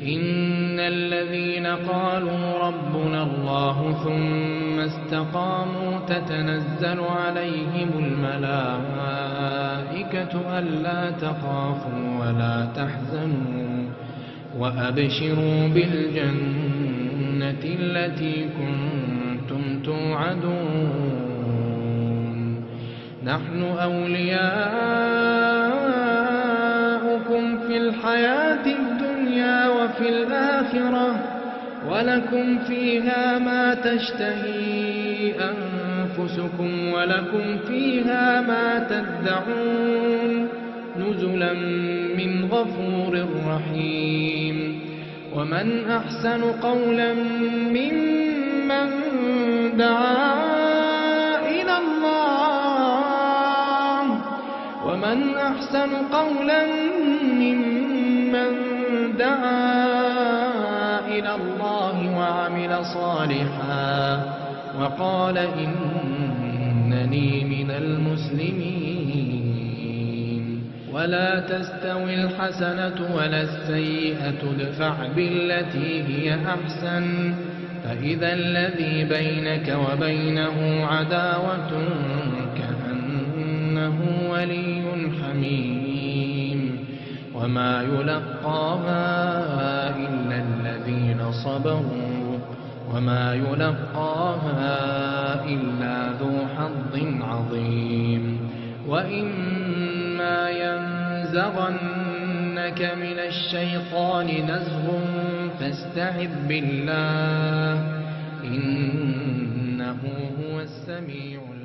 إن الذين قالوا ربنا الله ثم استقاموا تتنزل عليهم الملائكة ألا تخافوا ولا تحزنوا وأبشروا بالجنة التي كنتم توعدون نحن أولياؤكم في الحياة الدنيا وفي الآخرة ولكم فيها ما تشتهي أنفسكم ولكم فيها ما تدعون نزلا من غفور رحيم ومن أحسن قولا ممن دعا إلى الله ومن أحسن قولا ممن دعا إلى الله وعمل صالحا وقال إنني من المسلمين ولا تستوي الحسنة ولا السيئة ادفع بالتي هي أحسن فإذا الذي بينك وبينه عداوة كأنه ولي حميم وما يلقاها إلا الذين صبروا وما يلقاها إلا ذو حظ عظيم وإما ينزغنك من الشيطان نزغ فاستعذ بالله إنه هو السميع العليم